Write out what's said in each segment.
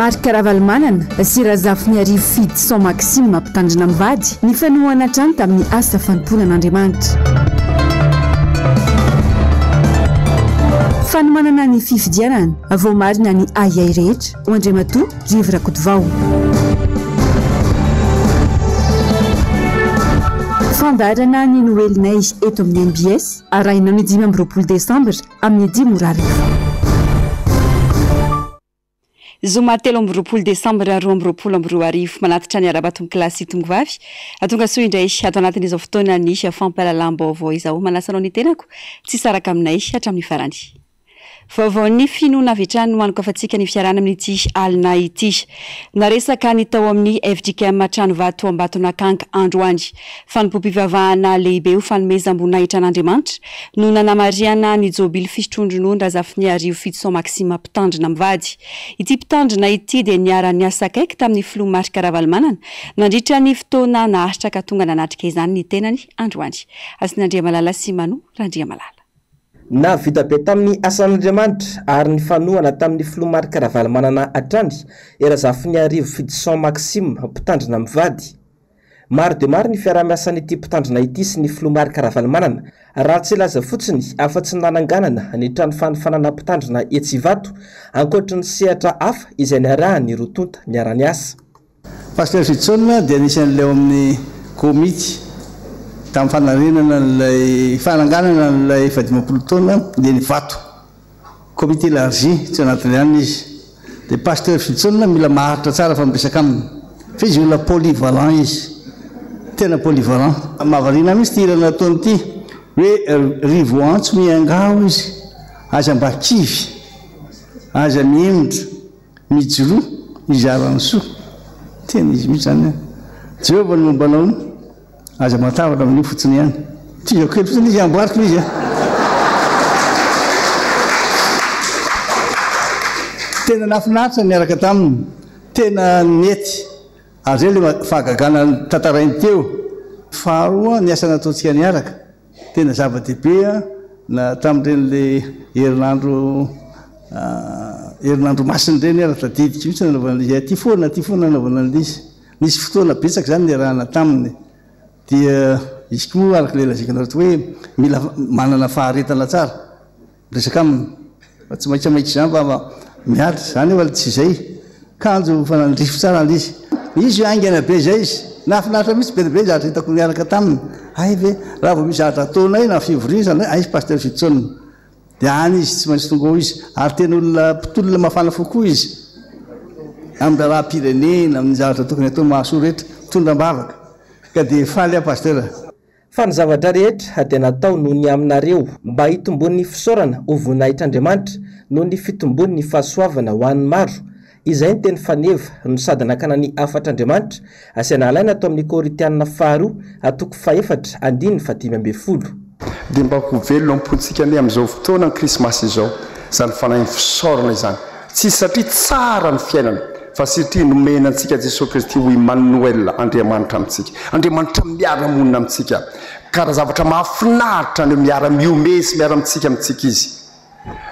Marika Ravalomanana sy Razafy Arivo Fidy São Maxime mampitandrina mivady ny fanohana trano tamin'ny asa fanomponan'Andriamanitra. Fanomanana ny fifidianana voamarina ny ayay rehetra ho Andriamatoa Rivo Rakotovao. Fandarana ny Noelinay eto amin'ny NBS arahina ny 5 Desambra amin'ny 10 Zoma 3 Desambra 2022 manatitra ny arabaton'ny kilasy tongivavy atonga soa indray ato anatin'izao fotoana ny fampalalam-baovao izao manasanao ny tenako tsy saraka aminay hatramin'ny farany. Vaovao ny finoana avy hatrany no anoko afatsika ny fiarana amin'ity alina ity. Naresaka ny tao amin'ny FJKM trano vato Ambatonakanga androany. Fanompoam-pivavahana lehibe ho fanomezam-boninahitra an'Andriamanitra no nanamariana ny jobily fisotrondron'ony Razafy Arivo Fidy São Maxime mpitandrina mivady. Ity mpitandrina ity dia niara-ny asa akaiky tamin'ny filoha Marika Ravalomanana nandritra ny fotoana naharitra ka tonga nanatrika izany ny tenany androany. Asin'Andriamalala sy Mano Randriamalala. Na vita be tamin'ny asan'Andriamanitra ary ny fanohana tamin'ny filoha Marika Ravalomanana hatrany Razafy Arivo Fidy São Maxime mpitandrina mivady. Maro dia maro ny fiarah-miasan'ity mpitandrina ity sy ny filoha Marika Ravalomanana raha tsy laza fotsiny afa-tsy nananganana ny trano fanofanana mpitandrina Etsivato ankoatra ny sehatra hafa izay niarahany rotonta niara-ny asa. Pasteur Fitsona dia anisan'ilay amin'ny komity tamin'ny fanarenana n'ilay fananganana n'ilay 15 taona dia ny vato komité élargi tsy anatiny ihany izy. Dia Pasteur Fitsona mila maharitra tsara fa miresaka aminy fa izy olona polyvalent izy, tena polyvalent. Mahavariana mihitsy tirana ataony ity hoe rivo antso miangao izy, aza mba kivy, aza mihemitra, mijoroa, mizarany soa, tena izy mihitsy zany. Jehovah no mombanao aza matavatra amin'io fotsiny ihany. Tizako kely fotsiny izy amboariko izy. Tena nafinaritra niaraka taminy, tena nety. Ary zay le fahagagana tantarainy teo. Faharoa ny asa nataontsika niaraka. Tena zava-dehibe na tamin'ireny le herinandro masiny ireny ara tadidika mihitsy nanaovana izy. Ty foana nanaovana an'izy. Nisy fotoana betsaka zany niarahana taminy. Dia izy koa araka le lazakanareo hoe mila manana faharetana tsara. Resaka aminy tsy maitsamaitsy zany fa miatra zany eo tsy izay. Kanjo fanandrifo tsara an'izy. Izy aingana be zay izy. Nafinaritra mihitsy be be zatra hitako niaraka taminy. Ay ve raha vao misy zatra ataonay na fivorizana ay izy Pasteur Fitsona. Dia any izy tsy maintsy tonga izy ary tena olona mpitolona mafana fokoa izy. Amin'ny raha-pirenena amin'ny zavatra tokony atao mahasoa rehetra tondram-bavaka. Ka dia faly Pasteur. Fa ny zavatra rehetra dia natao noho ny aminareo mba hitombony ny fisaorana ho voninahitran'Andriamanitra noho ny fitombony ny fahasoavana ho an'ny maro. Izay ny teny faneva no sady nakana ny afatr'Andriamanitra asiana alaina atao amin'ny Korintianina 2:4-5:10. Dia mba ho velona ampontsika ny amin'izao fotoana ny Krismasy izao izany fanahy fisaorana izany. Tsy satria tsara ny fiainana fa satria nomena antsika Jesosy Kristy ho Emmanuel Andriamanitra amintsika. Andriamanitra miara-monina amintsika. Ka zavatra mahafinaritra ny miara-miomesy miara amintsika izy.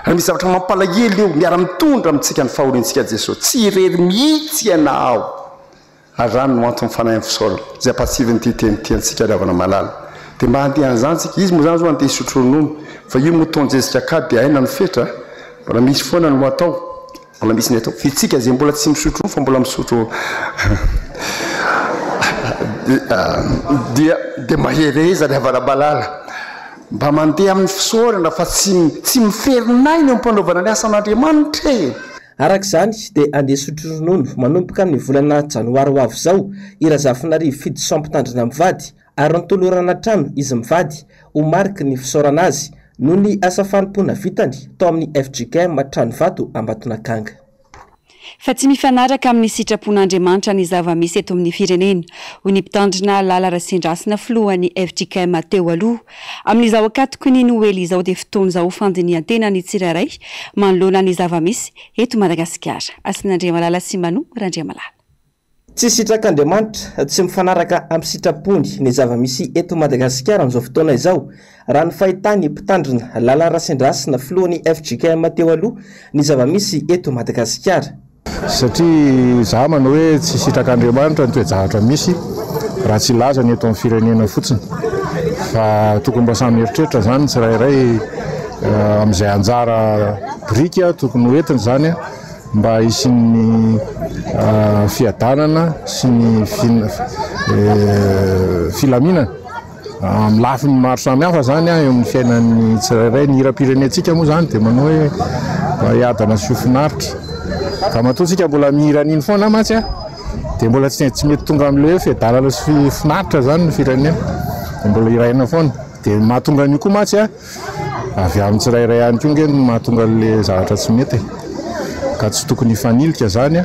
Raha misy zavatra mampalahelo eo miara-mitondra amintsika ny fahoriantsika Jesosy. Tsy irery mihitsy ianao. Ary rano no antony fanahy fisaorana. Izay ampasivy ny teny antsika ravana malala. Dia mba handeha an'izany tsika izy moa zany zao andeha hisotro ronono fa io motonjezika ka dia aina ny fetra mbola misy foana no atao. Mbola misy ny atao. Fitsika zay mbola tsy misotro fa mbola misotro dia mahereza ny avara-balala. Mba mandeha amin'ny fisaorana fa tsy miferinay ny ampanaovana ny asan'Andriamanitra e. Araka izany dia andeha hisotro ronono manomboka amin'ny volana janoary ho avy izao Razafy Arivo Fidy São mpitandrina mivady ary nitolorana trano izy mivady ho mariky ny fisaorana azy noho ny asa fanompona vitany tao amin'ny FJKM trano vato Ambatonakanga. Fa tsy mifanaraka amin'ny sitrapon'Andriamanitra ny zava-misy eto amin'ny firenena ho ny mpitandrina Lala Rasindrasina filohan'ny FJKM teo aloha. Amin'izao akatoko ny Noely izao dia fotoana izao fandinian-tena ny tsirairay manoloana ny zava-misy eto Madagasikara. Asin'Andriamalala sy Mano Randriamalala. Tsy sitrak'Andriamanitra tsy mifanaraka amin'ny sitrapony ny zava-misy eto Madagasikara amin'izao fotoana izao. Raha ny fahitany mpitandrina Lala Rasindrasina filohan'ny FJKM teo aloha ny zava-misy eto Madagasikara. satria za manao hoe tsy sitrak'Andriamanitra ny toejahatra misy raha tsy laza ny eto amin'ny firenena fotsiny fa tokony mba samy eritreritra zany tsirairay amin'izay anjara brika tokony hoentiny zany mba isin'ny fiadanana sy ny filaminana amin'ny lafiny maro samihafa zany eo amin'ny fiainan'ny tsirairay ny hira-pirenentsika moa zany dia manao hoe mba hiadana sy finaritra ka matoantsika mbola mihiran'iny foana matsy dia mbola tsy mety tonga amin'ilay hoe fiadanana sy finaritra zany ny firenena dia mbola iraina foana dia mahatonga an'io koa matsy avy amin'ny tsirairay ihany koa nge mahatonga le zavatra tsy mety ka tsy tokony hifanilika zany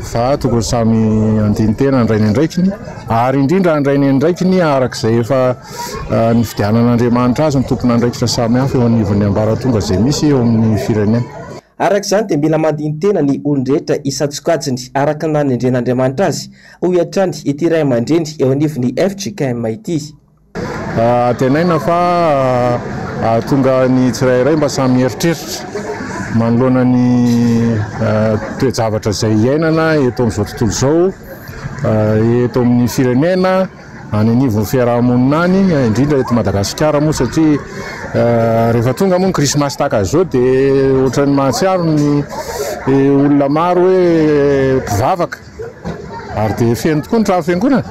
fa tokony samy andinitena andrainy andraikiny ary indrindra andrainy andraikiny arak'izay efa ny fidianan'Andriamanitra azy ny tompony andraikitra samy hafa eo anivon'ny ambaratonga zay misy eo amin'ny firenena. Arak'izany dia mila mandinitena ny olon-drehetra isatsokajiny araka na ny endren'Andriamanitra azy ho hiatrany ity ray aman-dreny eo anivon'ny FJKM ity. Tenaina fa tonga ny tsirairay mba samy eritreritra manoloana ny toejavatra izay iainana eto amin'izao tontolo izao eto amin'ny firenena any anivon'ny fiarahamonina any indrindra eto Madagasikara moa satria rehefa tonga moa ny krismasy tahaka izao dia ohatran'ny mahatsiaro ny olona maro hoe mpivavaka ary dia feno tokoa ny trano fiangonana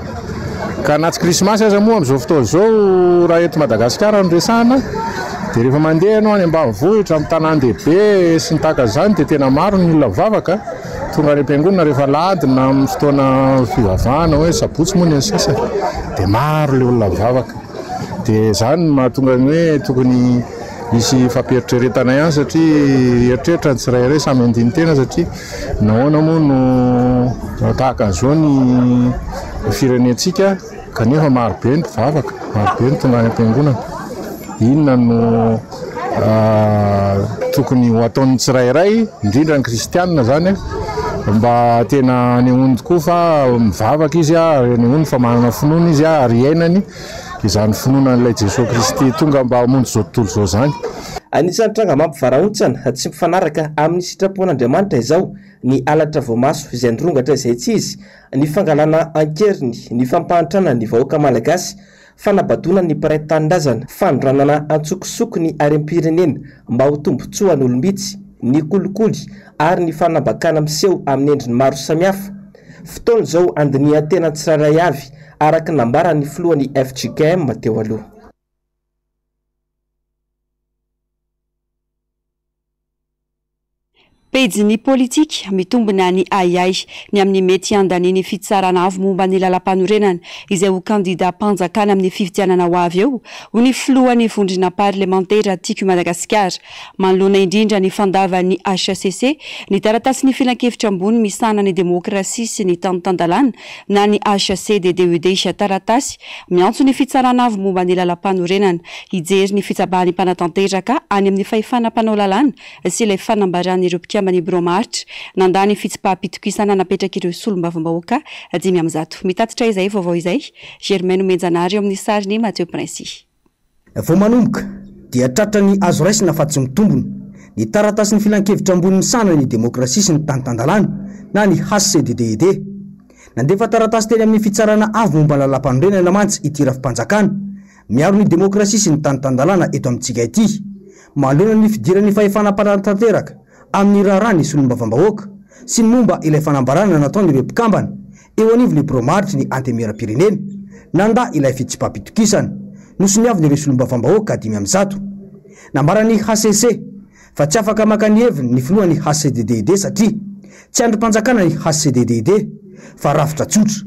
ka na tsy krismasy aza moa amin'izao fotoana izao raha eto Madagasikara no resahana dia rehefa mandeha ianao any ambanivohitra amin'ny tanàn-dehibe sy ny tahaka izany dia tena maro ny olona mivavaka tonga any am-piangonana rehefa ladina amin'ny fotoana fivavahana hoe sabotsy moa ny sasany dia maro ilay olona mivavaka dia zany mahatonga ny hoe tokony misy fampieritrretana ihany satria eritreritra ny tsirairay samy andinitena satria nahoana moa no tahaka an'izao ny firenentsika kanefa marobe ny mpivavaka marobe ny tonga any am-piangonana inona no tokony ho ataon'ny tsirairay indrindra ny kristianina zany mba tena nehoany tokoa fa mivavaka izy nehoany fa manana finoana izy ary iainany izany finoanan'ilay Jesosy Kristy tonga mba hamonjy zao tontolo zao zany. Anisan'ny tranga mampivarahontsana tsy mifanaraka amin'ny sitrapon'Andriamanitra izao ny alatra voamaso izay nirongatra izay tsy izy ny fangalana ankeriny ny fampahantrana ny vahoaka malagasy fanabadona ny mpiray tanindrazana fandranana antsokosoko ny arem-pirenena mba ho tombotsoa ny olombitsy ny kolikoly ary ny fanambakana miseho amin'ny endriny maro samihafa fotoana izao andiniha tena tsirairay avy araka nambara ny filohan'ny FJKM teo aloha. pejiny politika mitombina ny aiay ny amin'ny mety andaniny fitsarana avy momba ny lalam-panorenana izay ho kandida mpanjakana amin'ny fifidianana ho avy eo ho ny filohan'ny vondrina parlementaire tiako Madagasikara manoloana indrindra ny fandava ny HCC ny taratasy ny filan-kevitra ambony misana ny demokrasia sy ny tanotandalana na ny HCDDED isa taratasy miantso ny fitsarana avy momba ny lalam-panorenana hijery ny fitsabahany mpanatanteraka any amin'ny fahefana mpanao lalàna sy ilay fanambarany ireo mpikambany bromaritra nandany fitsipahapitokisana napetraka ireo solombavam-bahoaka 500 mitatitra izay vaovao izay Germaine Menjanary eo amin'ny sariny Mathieu Prince. Vao manomboka dia tratrany azo raisina fa tsy mitombony ny taratasy ny filan-kevitra ambony misana ny demokrasia sy ny tanotandalana na ny HCDDED nandefa taratasy teny amin'ny fitsarana avy momba lalam-panorenana mantsy ity rafim-panjakana miaro ny demokrasia sy ny tanotandalana eto amintsika ity manoloana ny fidiran'ny fahefana mpanatanteraka amin'ny raharany solombavam-bahoaka sy ny momba ilay fanambarana nataon'ireo mpikambana eo anivon'ny bromaritry ny antemera-pirenena nanda ilay fitsipahapitokisana nosoniavin'ireo solombavam-bahoaka 500 nambarany HCC fa tsy afaka maka ny heviny ny filohan'ny HCDDED satria tsy androm-panjakana ny HCDDED fa rafitra tsotra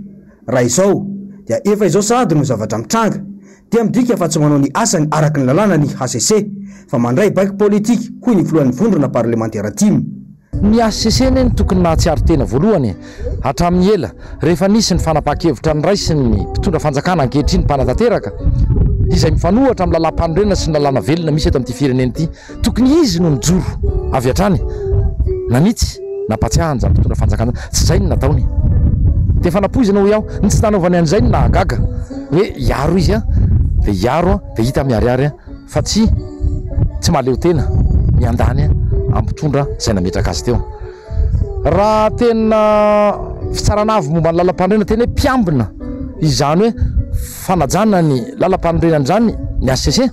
raha izao dia efa izao sahady no zavatra mitranga dia midika fa tsy manao ny asany araka ny lalàna ny HCC fa mandray baky politika hoy ny filohan'ny vondrona parlementaire timy. Ny HCC ny tokony mahatsiaro tena voalohany hatramin'ny ela rehefa nisy ny fanapaha-kevitra ny raisy ny mpitondra fanjakana ankehitriny mpanatanteraka izay mifanohatra amin'ny lalam-panorenana sy ny lalàna velona misy eto amin'ity firenena ity tokony izy no mijoro avy hatrany nanitsy nampatsiahany zany mpitondra fanjakana tsy zay ny nataony dia fanapoizana ho iaho ny tsy nanaovany an'izay ny nahagaga hoe iaro izy dia iaro dia hita miariary fa tsy maleo tena miandany ampitondra zay nametraka azy teo raha tena fitsaranavy momba ny lalam-pandrena tena hoe mpiambina izany hoe fanajana ny lalam-pandrenany zany ny ACC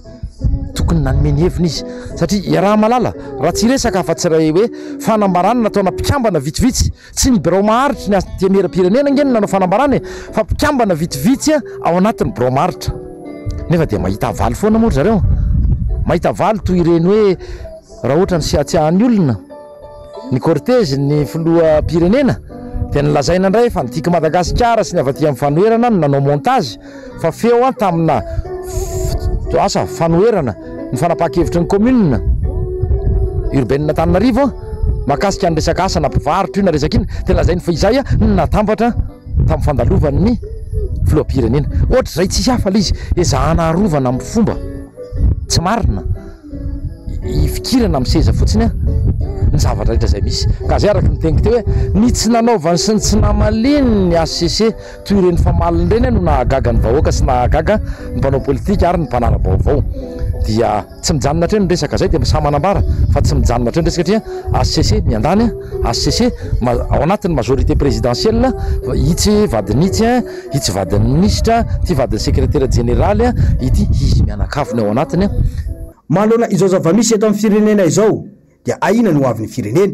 tokony nanomeny hevina izy satria iaraha malala raha tsy resaka afa-tsiray hoe fanambarana nataona mpikambana vitsivitsy tsy ny birao maharitra ny temeram-pirenena ngeny nanao fanambarana fa mpikambana vitsivitsy ao anatin'ny birao maharitra nefa dia mahita avaly foana moa zareo mahita avaly toy ireny hoe raha ohatra ny siatsiahan'ny olona ny cortège ny filoha pirenena dia nilazaina indray fa nitika Madagasikara sy ny avy aty amin'ny fanoherana no nanao montage fa feo tamina asa fanoherana ny fanapahan-kevitry ny commune urbaine Antananarivo makasika ny resaka asa na mpivarotra io na resaka iny dia lazainy fa izay natambatra tamin'ny fandalovan'ny filoham-pirenena ohatra zay tsisy hafa la izy ezahana arovana amin'ny fomba tsy marina ifikirana amin'ny seza fotsiny ny zavatra rehetra zay misy ka zay araka niteniko teo hoe ny tsy nanaovany sy ny tsy namaleny ny ACC toy ireny famaliny reny no nahagaga ny vahoaka sy nahagaga ny mpanao politika ary ny mpanara-baovao dia tsy mijanona hatreny ny resaka zay dia samy manambara fa tsy mijanona hatreny resaka satria ACC miandany ACC ao anatin'ny majorité présidentielle itsy vadinitsy itsy vadin'ny ministra ty vadin'ny secrétaire général ity izy mianakaviny ao anatiny manoloana izao zava-misy eto amin'ny firenena izao dia aina no avin'ny firenena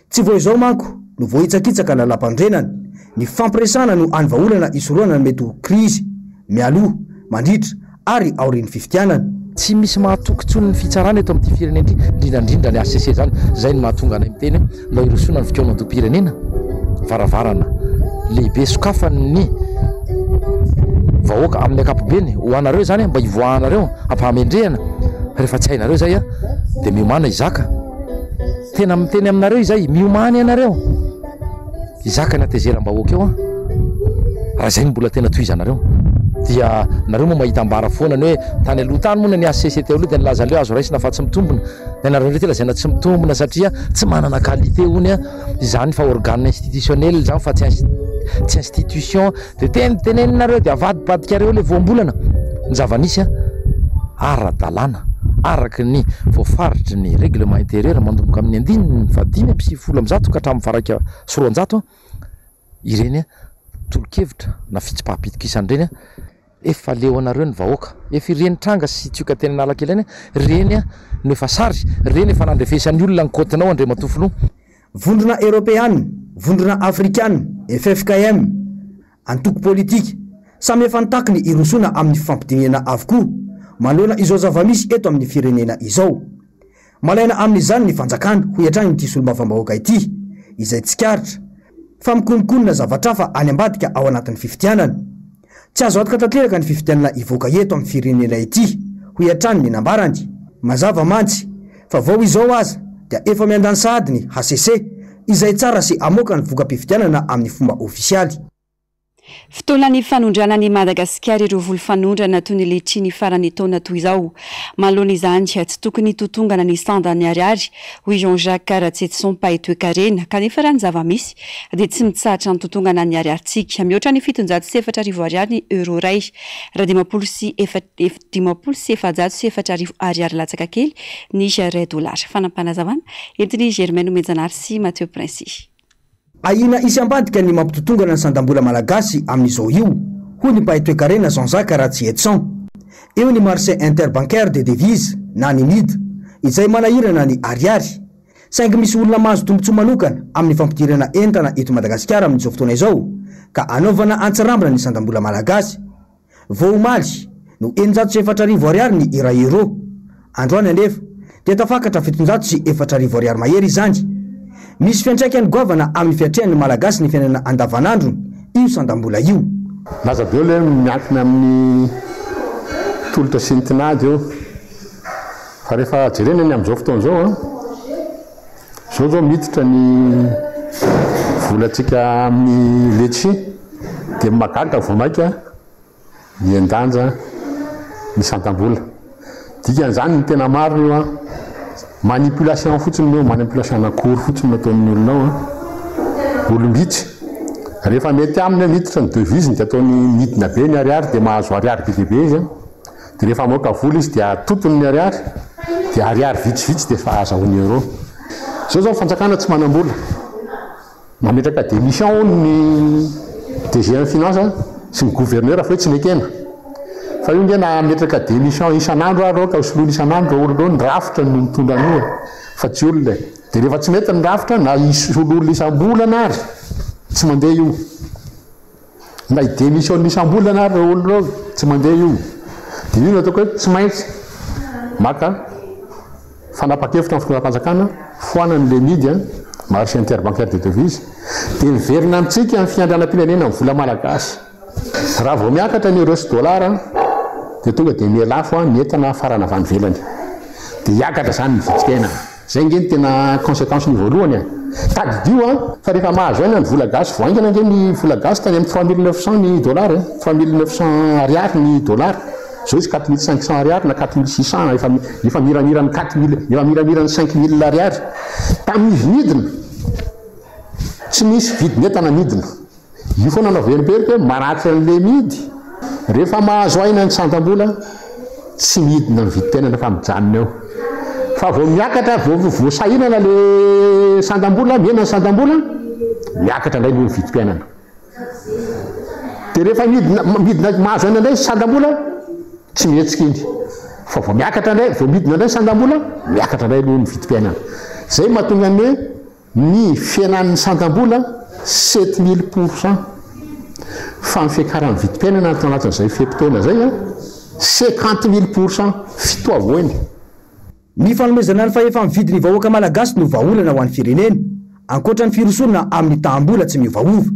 tsy vo izao manko no vohitsakitsaka lalam-pandrenana ny fampiresana no anyvaolana isoroana ny mety krizy mialoha mandritra ary aorian'ny fifitianana tsy misy mahatokontsony ny fitsarana eto amin'ity firenena ity indrindrandrindra ny ACC zany zay ny mahatonga anay miteny mba hirosona ny fikaonantom-pirenena varavarana lehibe sokafany vahoaka amin'ny akapobeny ho anareo zany mba hivoahanareo ampahamendrehana rehefa tsy hainareo zay dia miomana izaka tena miteny aminareo izay miomany ianareo izaka ny atezera-mbahoaka eo raha zay ny mbola tena toizanareo dia nareo moa mahita ambara foana ny hoe tany aloha tany moana ny ACC teo aloha dia nilaza leo azo raisina fa tsy mitombona dia nareo ndray lazaina tsy mitombona satria tsy manana qualité hony izany fa organe institutionnel zany fa tsy institution dia teneninareo dia avadibadikareo le voambolana ny zava-nisy ara-dalàna araky ny voafaritry ny règlement intérieur mandomboka amin'ny andininy fa 570 ka hatramin'ny faraka 100 ireny tolo-kevitra na fitsipahapitokisany efa leo anareo ny vahoaka efa ireny tranga sy tsioka tena nalaka ilany reny no efa sary reny efa nandrefesan'ny olona ny kotinao andre matofoloha vondrona européane vondrona afrikane FFKM antoko politika samy efa nitaki ny irosona amin'ny fampidinena avokoa manoloana izao zava-misy eto amin'ny firenena izao malaina amin'izany ny fanjakana ho iatrany nyity solomavambahoaka ity izay tsikaritra fa mikonikonina zavatra fa any ambadika ao anatin'ny fifitianana tsy azo atka tanteraka ny fifitianana ivoaka eto amin'ny firenena ity ho iatrany ny nambarany mazava mantsy fa vao izao aza dia efa miandany sahady ny ACC izay tsara sy amoaka ny voka-pifitianana amin'ny fomba ofisialy fotoana ny fanondrana ny Madagasikara ireo volo fanondrana toy ny letriny farany taona toy izao manoloana izany tsy tokony totongana ny sandany ariary hoy Jean-Jacques Ratsetson Paetoekarena kanefa raha ny zava-misy dia tsy mitsahatra ny totongana ny ariaritsika mihoatra ny 704 ariary euro ray raha 504 ariary latsaka kely ny ray dolara fanampanazavana entiny Germaine Menjanary sy Mathieu Princy aina isy ambadika ny mampitotongana ny sandambola malagasy amin'izao io hoy ny Paetoekarena Jean-Jacques Ratsetson eo ny marché interbancaire de devise na ny NID izay manahirana ny ariary saingy misy olona mahazo tombontsoa manokana amin'ny fampidirana entana eto Madagasikara amin'izao fotoana izao ka anaovana antsirambina ny sandambola malagasy vao omaly no 704 ariary ny ira euro androany anefa dia tafakatra 704 ariary mahery izany misy fiantraikany govana amin'ny fiatrehan'ny malagasy ny fiainana andavanandro io sandambola io laza be le miankina amin'ny tolotra sy ny tinady eo fa rehefa jerena ny amin'izao fotoana izao zao miditra ny volatsika amin'ny letchi dia magaga vomaika ny endanja ny sandambola dikan'izany ny tena marina io manipulation fotsiny eo manipulation akory fotsiny nataon'ny olonao olombitsy rehefa mety aminy miditra ny devise dia ataony midina be ny ariary dia mahazo ariary be dehibe izy dia rehefa moaka vola izy dia totony ny ariary dia ariary vitsivitsy dia efa azahoany euro zao fanjakana tsy manambola mametraka démission ny DG en finance sy ny gouverneur fa hoe tsy mekena fa io ngena ametraka démission isan'andro arô ka hosoloana isan'andro olona ny rafitra no mitondra an'io fa tsy olona de rehefa tsy mety ny rafitra na isololona isam-bolana ary tsy mandeha io na démission isam-bolana ary olona reo tsy mandeha io de io ataoko hoe tsy maintsy maka fanapa-kevitra amin'ny fitondram-panjakana foanan'le midy marché interbancaire de devise de miverina amintsika amin'ny fiandranam-pirenena amin'ny vola malagasy raha vao miakatra ny euro sy dollar de tonga de mialafo ny entana farana avy any velany de hiakatra zany ny vidikena zay nge ny tena conséquence ny voalohany tadidio fa rehefa mahazo aina ny vola gasy voaingana nge ny vola gasy tany amin'ny 3900 ny dollar 3900 ariary ny dollar zao izy 4500 ariary na 4600 efa miramirany 4000 efa miramirany 5000 ariary tamin'izy midina tsy misy vidin'entana midina io foana anao veriperika manatitra an'le midy rehefa mahazo aina ny santam-bola tsy midina ny vidim-piainana fa mijanona eo fa vao miakatra voasahinana le santam-bola miena ny santam-bola miakatra indray no ny vidim-piainana de rehefa midina mahazo aina indray santam-bola tsy mihetsika iny fa vao miakatra indray vao midina indray santam-bola miakatra indray no ny vidim-piainana zay mahatonga ny hoe ny fiainan'ny santam-bola 7000% fa ny fiakaran'ny vidim-piainana atao anatin'izay fepitaona zay 50000% fitoavoany ny fanomezana ny fa efa mividy ny vahoaka malagasy no vahaolana ho an'ny firenena ankoatra ny firosonina amin'ny tahambola tsy miovaova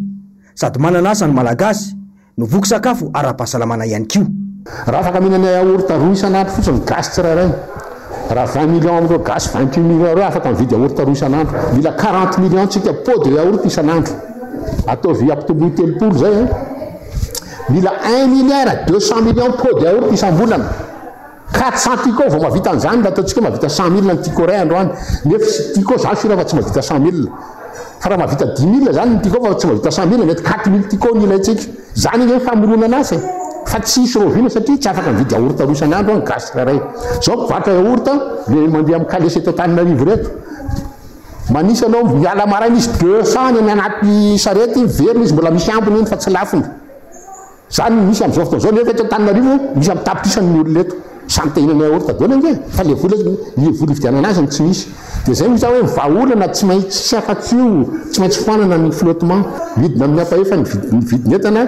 sady mananasa ny malagasy no voky sakafo ara-pahasalamana ihany kio raha afaka mihinana yaourta roa isan'andro fotsiny gasy tsirairay raha 20 millions amin'ireo gasy 28 millions reo afaka mividy yaourta roa isan'andro mila 40 millions tsika pot de yaourt isan'andro ataovy ampitombohy telopolo zay mila 1 milliard 200 millions pot de yaourt isam-bolana 400 tico vao mahavita an'izany la ataontsika mahavita 100 000 ny tico ray androany nefa tico zany sira fa tsy mahavita 100 000 fa raha mahavita 10 000 zany ny tico fa tsy mahavita 100 000 mety 4 000 tico ny ilayntsika zany ige famorona an'asy fa tsisy rovina satria tsy afaka mividy yaourt roa isan'andro gasy raray zao mpivarotra yaourt le mandeha amin'ny kalesety Antananarivo reto manisy anao miala maraina izy 200 ny anaty sarety verina izy mbola misy ambiny iny fa tsy lafiny zany misy amin'izao fotoana zao nefa eto Antananarivo misy amin'ny tapitrisany olona eto samy tehinana yaourt daholo nge fa le vola ividianana azy tsy misy de zay misy hoe vahaolana tsy maintsy tsy afa-kio tsy maintsy foanana ny flottement midina amin'ny apaefa ny vidin'entana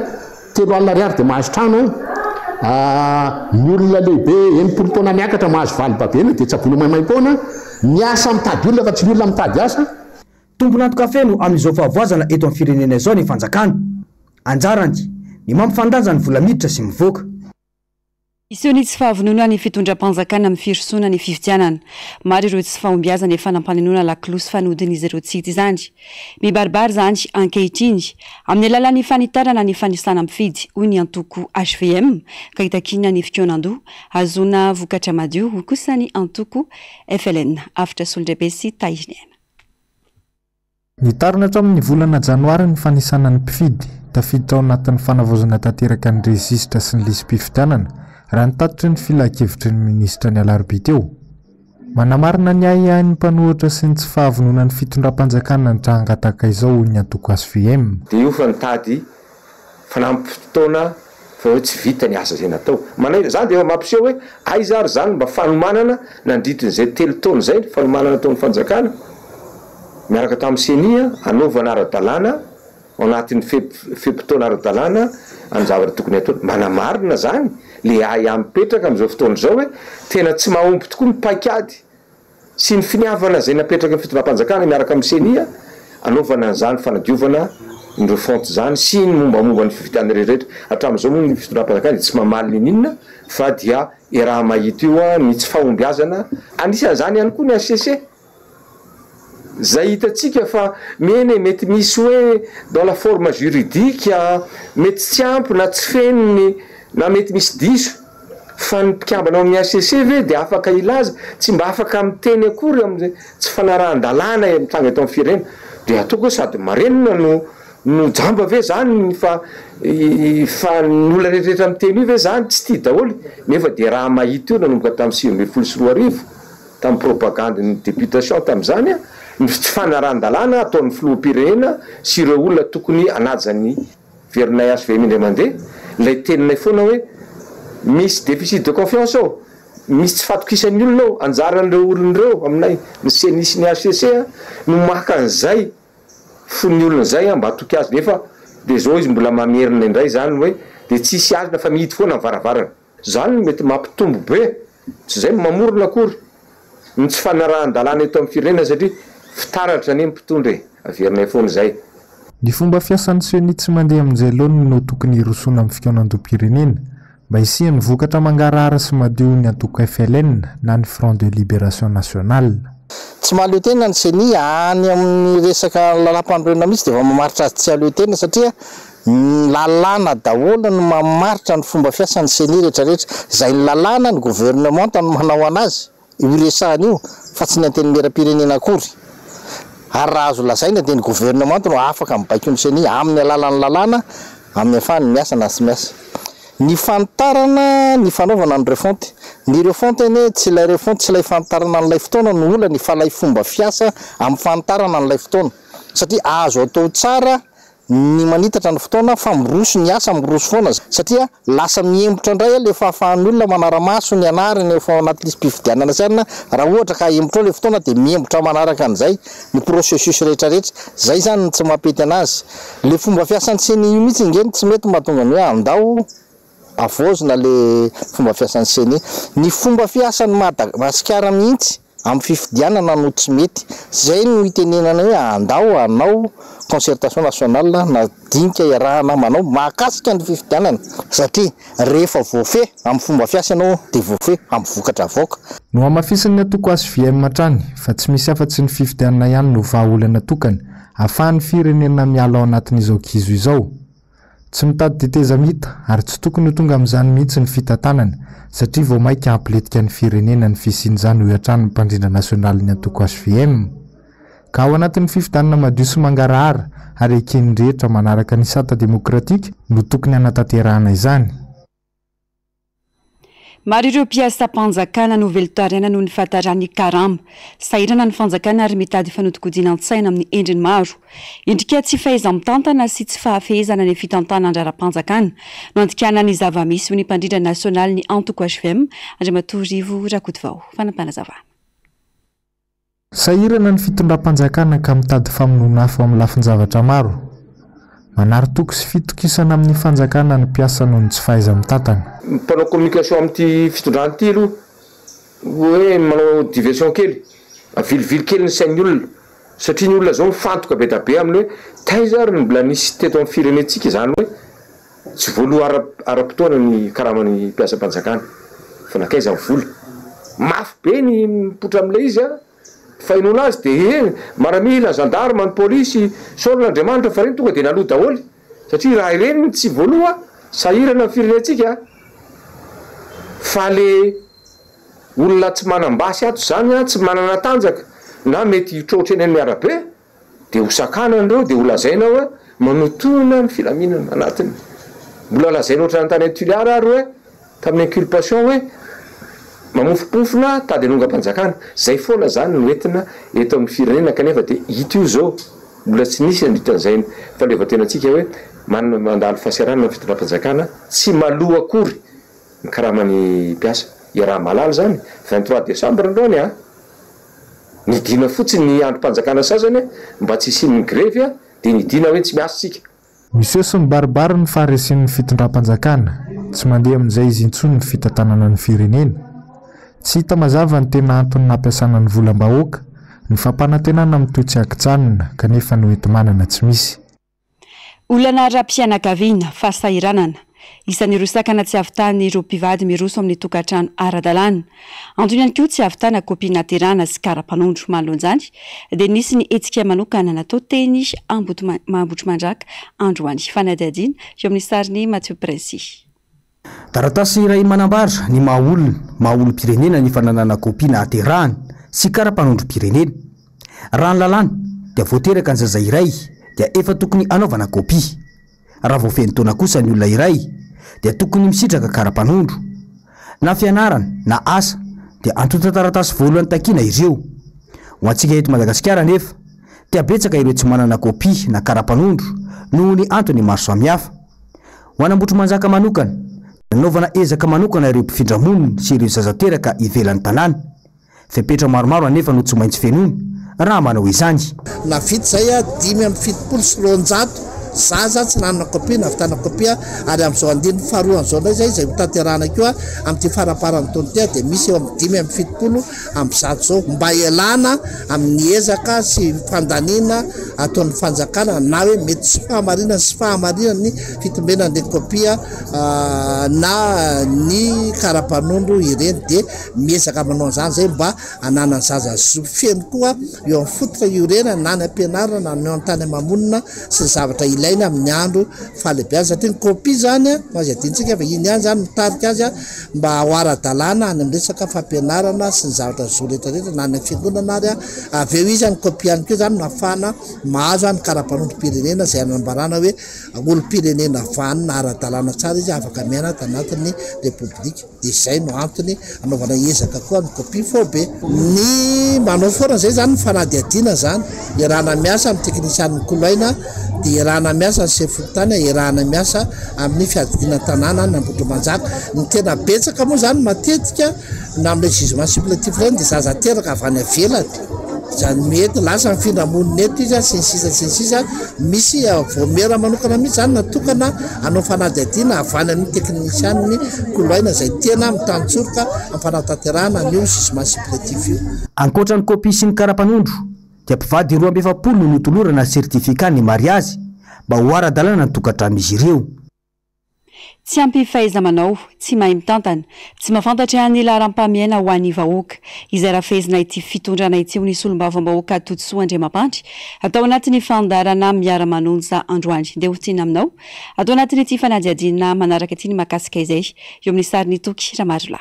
3 alina ariary de mahazo trano ny olona lehibe 80 taona miakatra mahazo valibabena de tsabony maimaim-poana miasa mitady olona fa tsy olona mitady asa tompony anto-kafeno amin'izao fahavoazana eto amin'ny firenena izao ny fanjakana anjarany ny mampifandanja ny vola miditra sy mivoaka iseho ny tsy fahavonona ny fitondram-panjakana amin'ny firosoana ny fividianana maro ireo tsy fahombiazana efa nampanenoana lakolosy fanodin'izy ireo tsity izany mibaribary zany ankehitriny amin'ny alalan'ny fanitarana ny fanisana mifidy hoy ny antoko HVM ka hitakina ny fikionandoha azona vokatra madio ho kosa ny antoko FLN afitra solondrabe sy tainena nitarina hatramin'ny volana janoary ny fanisana ny mpifidy tafiditra ao anatin'ny fanavozana tanteraka ny rezistra sy ny lisym-pifidianana raha nitatitra ny filakevitry ny minisitra ny alarobia teo manamarina ny ahiahin'ny mpanohitra sy ny tsy fahavonona ny fitondram-panjakana ny trahangataka izao ny antoko HVM de io fa nitady fanampy-fotoana fa hoe tsy vita ny asa zay natao manay zany de mampiseho hoe aizary zany mba fanomanana nandritrin'izay telo taona zay fanomanana taon'ny fanjakana miaraka tamin'ny senia anaovana ara-dalàna ao anatin'ny fepitoana ara-dalàna amin'ny zavatra tokony atao manamarina zany le ahy mipetraka amin'izao fotoana zao hoe tena tsy mahompy tokoa ny paikady sy ny finiavana zay napetraka ny fitondram-panjakana miaraka amin'ny senia anaovana zany fanadiovana nireo fonty zany sy ny mombamomba ny fividiana rehetrarehetra hatramin'izao moa ny fitondram-panjakana tsy mamaly ny inona fa dia raha mahita io ny tsy fahombiazana anisan'izany ihany koa ny ACC zay hitatsika fa mene mety misy hoe dans la forme juridique mety tsy ampy na tsy feniny na mety misy diso fa ny mpikambana amin'ny ACC ve de afaka ilaza tsy mba afaka miteny akory amin'izay tsy fanarahan-dalàna mitranga eto amin'ny firenena de ataoko hoe sady marenina no jamba ve zany fa ny olona rehetrarehetra miteny io ve zany tsy tia daholo nefa de raha mahita io nanomboka tamin'ny 2024 tamin'ny propagande ny députation tamin'izany ny tsy fanaran-dalàna ataon'ny filoham-pirenena sy ireo olona tokony anajany verinay azo ve mindray mandeha lay teninay foana hoe misy déficit de confiance ao, misy tsy fatokisan'ny olona ao anjaran'ireo olon'ireo aminay ny senisy ny HCC no maka an'izay fon'ny olona zay mba atoky azy nefa de zao izy mbola mamerina indray zany hoe de tsisy azona fa mihidy foana mivaravarana zany mety mampitombo be tsy zay mamorona akory ny tsy fanarahan-dalàna eto amin'ny firenena satria fitaratra ny mpitondra averinay foana zay. Ny fomba fiasan'ny seni tsy mandeha amin'izay loany no tokony hirosona amin'ny fikaonandom-pirenena mba hisiany vokatra mangarahara sy madio ny antoko FLN na ny Front de Libération Nationale. Tsy mahaleo tena ny seni any amin'ny resaka lalam-pandroana mihitsy dia efa mamaritra azy tsy haleo tena satria lalàna daholo no mamaritra ny fomba fiasan'ny seni rehetrarehetra izay ny lalàna ny gouvernement no manao anazy io resahany io fa tsy ny antenimieram-pirenena akory. Ary raha azo lazaina dia ny gouvernement no afaka mibaiko ny seni amin'ny alalan'ny lalàna amin'ny afahany miasa na tsy miasa. Ny fantarana ny fanaovana ny refonte ny refonte ane tsy ilay refonte tsy ilay fantarana n'ilay fotoana no olany fa ilay fomba fiasa amin'ny fantarana n'ilay fotoana satria azo atao tsara ny manitatra ny fotoana fa miroso ny asa miroso foana satria lasa miembotra indray le fahafahan'ny olona manara-maso ny anarany efa anaty lisy mpifidianana sarina raha ohatra ka embotra le fotoana dia miembotra manaraka an'izay ny processus rehetrarehetra zay zany tsy mampety anazy le fomba fiasan'ny seni io mihitsy ingeny tsy mety mahatonga ny hoe andao avozina le fomba fiasan'ny seni. Ny fomba fiasan'ny Madagasikara mihitsy amin'ny fifidianana no tsy mety zay no itenenana hoe andao anao concertation nationale na dinika iarahana manao mahakasika ny fifidianana satria rehefa voafé amin'ny fomba fiasa ianao dia voafé amin'ny vokatra avoaka. No amafisin'ny atoko azy VM hatrany fa tsy misy afa-tsy ny fifidianana ihany no vahaolana tokany ahafahan'ny firenena miala ao anatin'izao kizo izao. Tsy mitady teteza mita ary tsy tokony ho tonga amin'izany mihitsy ny fitantanana satria vao maika hampletika ny firenena ny fisian'izany ho hatrany ny mpandrindra nasionaly ny atoko azy VM. Ka ao anatin'ny fifidianana madio sy mangarahara ary ekeny rehetra manaraka ny sata demokratika no tokony hanatanterahana izany. Maro ireo mpiasa mpanjakana no velotariana noho ny fahatarany karama sahirana ny fanjakana ary mitady fanodikodiana an-tsaina amin'ny endriny maro indrika tsy fahaiza-mitantana sy tsy fahafehezana ny fitantana andrara-panjakana no andikana ny zava-misy ho ny mpandrindra nasionaly ny antoko HVM Andriamatorivo Rakotovao fanampanazava. Sahirana ny fitondram-panjakana ka mitady famonoana afo amin'ny lafin-javatra maro. Manary toko sy fitokisana amin'ny fanjakana ny mpiasa noho ny tsy fahaiza-mitantana. Mpanao communication amin'ity fitondrany aloha hoe manao diversion kely avilivily kely ny sain'ny olona satria ny olona zao mifantoka be da be amin'ny hoe taiza ary mbola nisy teto amin'ny firenentsika izany hoe tsy voaloha ara-potoana ny karamany mpiasa mpanjakana fa nakaiza ny vola mafy be ny mipotra amin'ilay izy fa inona azy dia maramila gendarme ny polisy solon'Andriamanitra fa reny tonga dia naloha daholo satria raha ireny tsy voaloha sahirana ny firenentsika fa le olona tsy manambasy ato zany tsy manana tanjaka na mety trotra eny amin'ny arabe dia hosakana andreo dia ho lazaina hoe manotona ny filaminana anatiny mbola lazaina oatra ny tany Antoliara ary hoe tamin'ny inculpation hoe mamofopofona tady anonga-mpanjakana zay foana zany no entina eto amin'ny firenena kanefa dia hita io zao mbola tsy nisy anditan'izay faleovan-tenantsika hoe mandalo fahasiarana ny fitondram-panjakana tsy maloha akory ny karamany mpiasa iaraha malala zany 23 décembre androany nidina fotsiny ny androm-panjakana sasany mba tsy isin'ny grevy dia nidina hoe tsy miasa sika. Misy sy mibaribary ny faharesin'ny fitondram-panjakana tsy mandeha amin'izay izy intsony ny fitantanana ny firenena. Tsy hita mazava ny tena antony nampiasana ny volam-bahoaka ny fampanantenana amin'ny toetsy akitsanina kanefa no eto manana tsy misy. Olana ra-mpianakaviana fahasahiranana isan'ireo sakana tsy ahavitany ireo mpivady miroso amin'ny tokantrano ara-dalàna. Antony ihany koa tsy ahavitana kopia naterana sy kara-panondro manoloanjany dia nisy ny hetsika manokana natao teny Mahambotry Mandraka androany fanadihadiana eo amin'ny sariny Mathieu Princy. Taratasy iray manambara ny maha-olom-pirenena ny fananana kopia naterahana sy kara-panondro-pirenena. Raha ny lalàna dia voateraka ny zaza iray dia efa tokony anaovana kopia. Raha voafeny taona kosa ny olona iray dia tokony misitraka kara-panondro. Na fianarana na asa dia antota taratasy voalohany takiana ireo. ho antsika eto Madagasikara nefa tia betsaka ireo tsy manana kopia na karapanondro noho ny antony maro samihafa. Ho anambotro manjaka manokana nanaovana ezaka manokana ireo mpifindra-monina sy ireo zazateraka ivelan'ny tanàna. Fepetra maromaro anefa no tsy maintsy fenony raha manao izany. Na vity zay a 570 sy 900 zaza tsy nanana kopia na vitana kopia ary am'izao andiny faharoa an'izao ndray zay hotanterahana keo am'ty faraparany taona ty dia misy eo amin'ny 570 am'zato zao mba ialana amin'ny ezaka sy fandanina ataon'ny fanjakana na hoe mety sy fahamarinana sy fahamarinany fitombenany le kopia na ny karapanondro ireny dia miezaka manao an'izany zay mba ananany zaza feno koa eo amin'ny fototra iorena na ny ampianarana na ny an-tany mamonina sy ny zavatra ilaina amin'ny andro falehibe azy satria ny kopia zany azy adintsika fa iny ihany zany mitarika azy mba ho ara-dalàna any amin'ny resaka fampianarana sy ny zavatra zo rehetrarehetra na ny fiangonana ary avy eo izy any kopia any keo zany nafana mahazo any karapanondrom-pirenena zay anambarana hoe olo-pirenena vanina ara-dalàna tsara izy afaka miaina tanatin'ny repoblika dia izay no antony anaovana ezaka koa ny kopia fobe ny manao forana zay zany ny fanadiadiana zany iarahana miasa amin'ny teknisian'ny koloaina dia iarahana miasa ny sefotany iarahana miasa amin'ny fiadidiana tanàna nambotro manjaka ny tena betsaka moa zany matetika na amin'ilay jugement supplétif reny dia zazateraka avy any avelany zany mety lasa mifindra-monina eto izy sy ny sisa misy voamera manokana mihitsy zany natokana anao fanadiadiana avy any amin'ny teknisian'ny koloaina zay tena mitantsorika amin'ny fanatanterahana an'io jugement supplétif io. Ankoatra ny kopia sy ny karapanondro dia mpivady 270 no notolorana sertifika ny mariazy mba ho ara-dalàna ny tokantran'izy ireo. Tsy ampy fahaiza-manao, tsy mahay mitantana, tsy mahafantatra ny laharam-pamiaina ho an'ny vahoaka. Izay rafezina ity fitondrana ity ho nisy olom-bava-bahoaka Totosoa Andriamampandry atao anatin'ny fandarana miara-manonja androany. Ndeha ho tiana aminao atao anatin'ity fanadiadiana manaraka ity ny mahakasika izay eo amin'ny sariny toky Ramarola.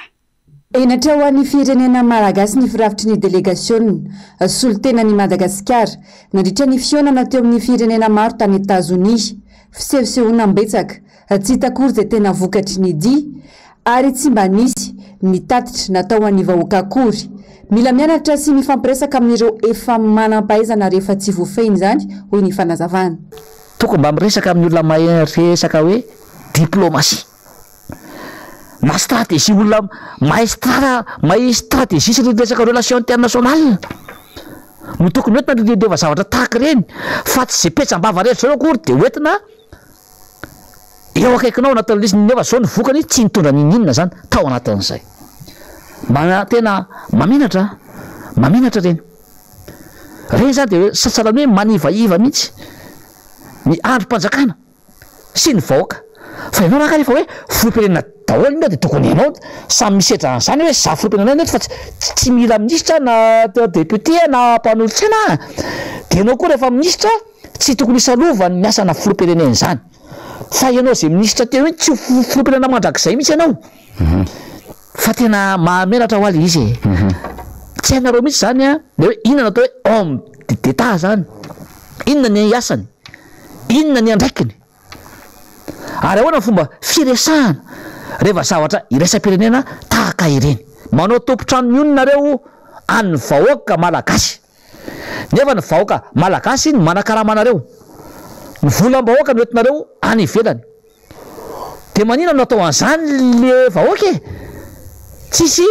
Enatra ho an'ny firenena malagasy ny firafitry ny délégation solontenan'i Madagasikara nandritra ny fionana teo amin'ny firenena maro tany Etazonia fisehosehoana mbetsaka tsy hitakory izay tena vokatry ny dia ary tsy mba nisy mitatitra natao an'ny vahoaka akory. Mila mianatra sy mifampiresaka amin'ireo efa manam-pahaizana rehefa tsy voafehiny zany hoy ny fanazavana. Tokony mba miresaka amin'ny olona maresaka hoe diplomasia na stratégie olona mahay stratégie sy resaka relation internationale no tokony hoentina nydeva zavatra tahaka reny fa tsy zay petsam-bava rehetra zao akory dia hoentina eo akaikinao anatin'izy nefa zao ny vokany tsy nitondra ninina zany tao anatin'izay tena mamenatra reny zany dia hoe sasalany hoe manivaiva mihitsy ny androm-panjakana sy ny vahoaka fa ianao raha rehefa hoe filoam-pirenena daholo iny dia tokony ianao samy misedra an'izany hoe za filoam-pirenena neto fa tsy mila minisitra na député na mpanolotsaina dia ianao koa rehefa minisitra tsy tokony isalovany miasana filoam-pirenena zany fa ianao zay minisitra teo iny tsy filoam-pirenena mandrakizay mihitsy ianao fa tena mahamenatra ho aly izy tsy hainareo mihitsy zany a dia hoe inona natao hoe homme d'état zany inona ny asany inona ny andraikiny ary ahoana fomba firesahana rehefa zavatra iraisam-pirenena tahaka ireny manao tompotrano ny ononareo an'ny vahoaka malagasy nefa ny vahoaka malagasy ny manakaramanareo ny volam-bahoaka no entinareo any ivelany dia manina no atao an'izany le vahoaka e tsisy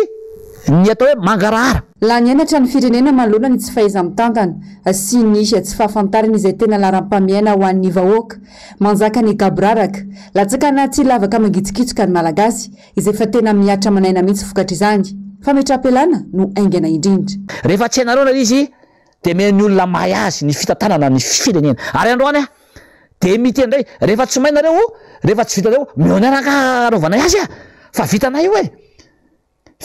ny atao hoe mangarahara. La nianatra ny firenena manoloana ny tsy fahaiza mitantana sy nisy tsy fahafantarana izay tena laharam-pamiaina ho an'ny vahoaka manjaka ny gabraraka latsakana tsy lavaka mangitsikitsoka ny malagasy izay fa tena miatra manaina mihitsy vokatra izany fa metra-pelana no aingana indrindra. Rehefa tsy hainareo na izy dia meny olona mahay azy ny fitantanana ny firenena ary androany a dia mitendray rehefa tsy mainareo rehefa tsy vitanareo mionaraka anaovanay azy a fa vitanay io e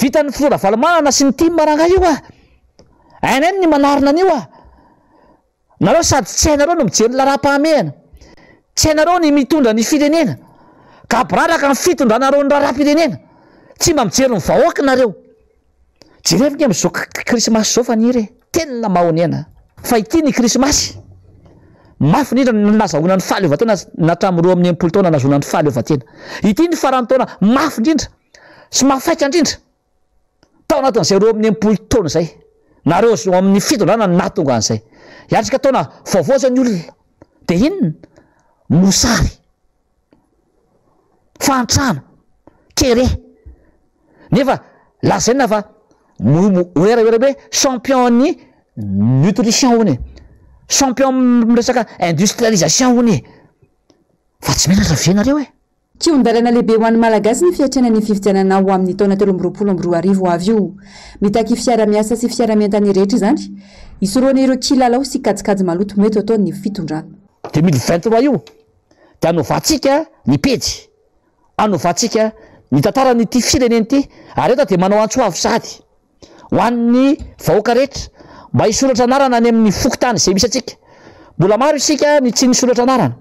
vitan'ny flora valomanana sy ny tia maranga io a ainay ny manarina an'io a nareo sady tsy hainareo no mijery laharam-pahamehana tsy hainareo ny mitondra ny firenena ka braraka ny fitondranareo ny raharam-pirenena tsy mba mijery ny vahoaka nareo jerevika am'izao krismasy zao fa niry tena mahoniana fa ity ny krismasy mafy indrindra nazahoana ny fahaleovan-tena natramin'ny 15 taona nazahoana ny fahaleovan-tena ity ny farany taona mafy indrindra sy mafaitra indrindra tao anatin'izay 15 taona zay nareo zo amin'ny fitondrana ny nahatonga an'izay iatrika taona vaovao zany olona de inona mosary fantrano kere nefa lazaina fa oeraoera hoe champion ny nutrition hony champion miresaka industrialisation hony fa tsy menatra vienareo e kiondalana lehibe ho an'ny malagasy ny fiatrana ny fifidianana ho amin'ny taona 2024 avy io mitaky fiara-miasa sy fiara-mientany rehetra izany isoroana ireo kilalao sy kajikajy maloto mety atao ny fitondrana 2023 io de anovantsika ny pejy anovantsika ny tantara ny ty fireneny ty ary eto de manao antsoavo sady ho an'ny vahoaka rehetra mba hisoratra anarana any amin'ny fokotany zay misy atsika mbola maro isika ny tsy nisoratra anarana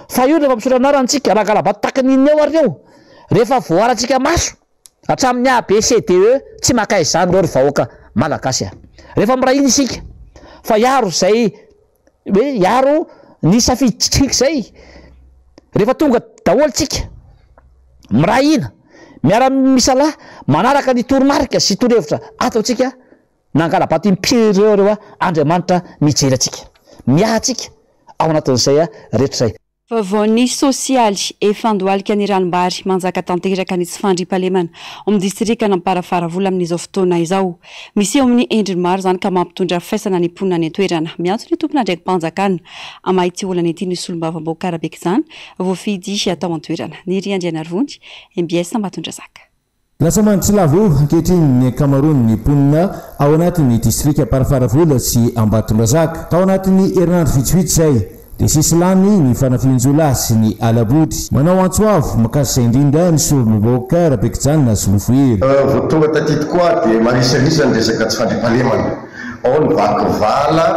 fa io rehefa misoratra anarana tsika rahagalabata takan'iny eo areo rehefa voaratsika maso hatramin'ny ABCDE tsy maka izany reo ry vahoaka malagasy a rehefa miray iny isika fa iaro zay hoe iaro ny safiditsika zay rehefa tonga daholo tsika miray ina miara misalahy manaraka ny toromarika sy torohevitra ataotsika nangalabaty impireo reo a Andriamanitra mijery atsika miahatsika ao anatin'izay a rehetra zay vaovao sosialy efa andohalika ny ranombary manjaka tanteraka ny tsy fandriam-pahalemana amin'ny distrika namparafaravola amin'izao fotoana izao misy eo amin'ny endriny maro zany ka mampitondra faisana ny mponina ny antoerana miantso ny tompona ndraiky mpanjakana amaity olana ity ny solombavam-bahoaka arabeky izany voafidy atao antoerana ny Riandrianarivony MBS Ambatondra Zaka lasa manitsilavo ankehitriny ny Cameroun ny mponina ao anatin'ny distrika Parafaravola sy Ambatondra Zaka tao anatin'ny herinandro vitsivitsy zay de sisy lany ny fanafianjola sy ny alabody manao antsoavo makasy indrindra ny solombavam-bahoaka arabeky izany na solofohery voatonga taty tokoa de marisarisa ny resaka tsy fandriam-pahalemana ao ny vakivala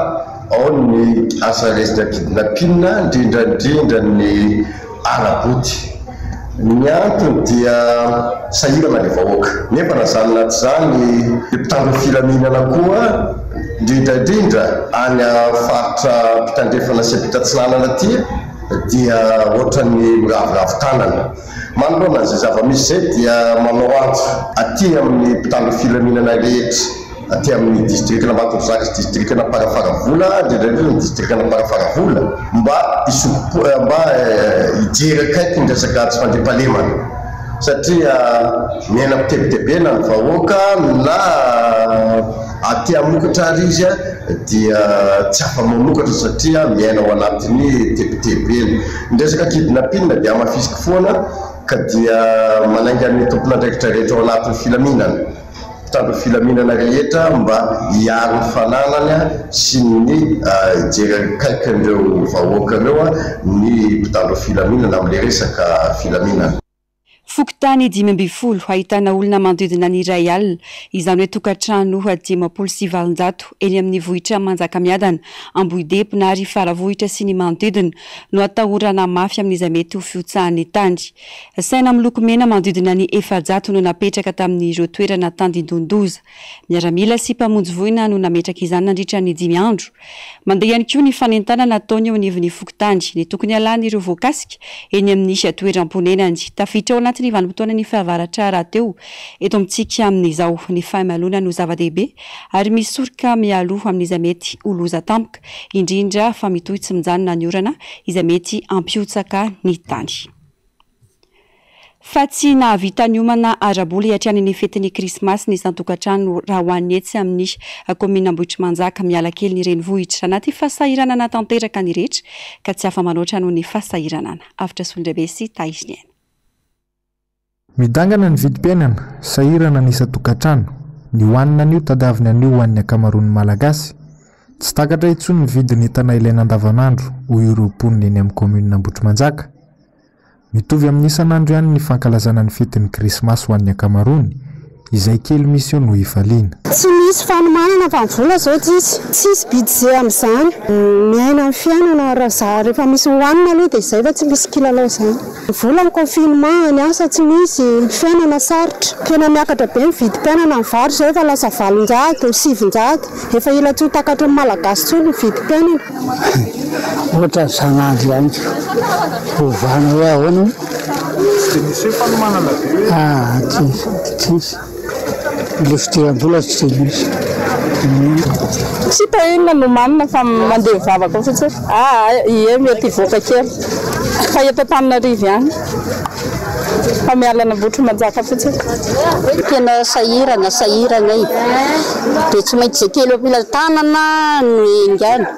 ao ny asa resaka kidnapping indrindrandrindra ny alabody ny antony dia sahirana le vahoaka nefa nazanona tsy zany mpitandro filaminana koa indrindrandrindra any faritra mpitandrefana sy ampitatsinanana ty dia ohatrany raviravitanana manoloana an'izay zava-misy zay dia manao antso aty amin'ny mpitandro filaminana rehetra aty amin'ny distrika Ambatondra Zaka sy distrika Parafaravola indrindrandrindra ny distrika Parafaravola mba hijery akaiky ny resaka tsy fandriam-pahalemana satria miaina mitebitebena ny vahoaka na aty amokatra ary izy dia tsy afa-mamokatra satria miaina ao anatin'ny tebitebena ny resaka kidnapping dia amafisiky foana ka dia manainga ny tompona ndraikitra rehetra ao anatin'ny filaminana mpitandro filaminana rehetra mba hiaro ny fananany sy ny jery akaikin'ireo vahoaka ireo ny mpitandro filaminana amin'le resaka filaminana Fokotany 5 ahitana olona manodidina ny iray alina izany hoe tokantrano 570 eny amin'ny vohitra Manjakamiadana Ambohidepo na ary Faravohitra sy ny manodidina no atahorana mafy amin'izay mety ho fiotsahan'ny tany. Saina miloko mena manodidina ny 400 no napetraka tamin'ireo toerana tandindondoza. Miaramila sy mpamonjy voina no nametraka izany nandritra ny 5 andro. Mandeha ihany koa ny fanentana nataony eo anivon'ny fokotany ny tokony alana ireo voakasika eny amin'ny toeram-ponenany tafiditra ao anaty ny vanim-potoana ny fahavaratra rahateo eto amintsika amin'izao ny fahamalona no zava-dehibe ary misoroka mialoha amin'izay mety oloza tampoka indrindra fa mitohy tsy mijanona ny orana izay mety ampiotsaka ny tany. Fa tsy nahavita ny homana araboly hatrany ny fetin'ny krismasy ny santokantrano raha ho an'ny etsy amin'ny komina Ambohitrimanjaka miala kely ny renivohitra anaty fasahirana natanteraka ny rehetra ka tsy afa-manoatra noho ny fasahiranana. Afitra Solondrabe sy Taiziniana. Midangana ny vidim-piainana, sahirana ny isan-tokantrano, ny hoanina an'io tadavina an'io ho an'ny ankamaroan'ny malagasy. Tsy takatra intsony ny vidiny entana ilaina andavanandro ho ireo mponina eny amin'ny komina Ambohitrimanjaka. Mitovy amin'ny isan'andro ihany ny fankalazana ny fetin'ny krismasy ho an'ny ankamaroany izay kely misy eo no hifaliana. Tsy misy fanomanana fa vola zao tsisy budget amin'izany. Miaina amin'ny fiainana rehefa misy hoanina aloha dia izay fa tsy misy kilalao izany. Vola ny confinement, ny asa tsy misy, ny fiainana sarotra. Tena miakatra be ny vidim-piainana ny vary zao efa lasa 700, 700. Efa ila tsy ho takatra ny malagasy tsony ny vidim-piainana. Ohatra san'andro ihany. Ovana hoe ahoana? Tsy misy fanomanana be. Tsisy. Ilay fidiram-bola tsy misy. Tsy tainona no manina fa mandeha vavaka fotsiny. Ie mety voaka kely. Fa eto Antananarivo ihany. Fa mialana votra manjaka fotsiny. Tena sahirana dia tsy maintsy kely apila tanana no ingana.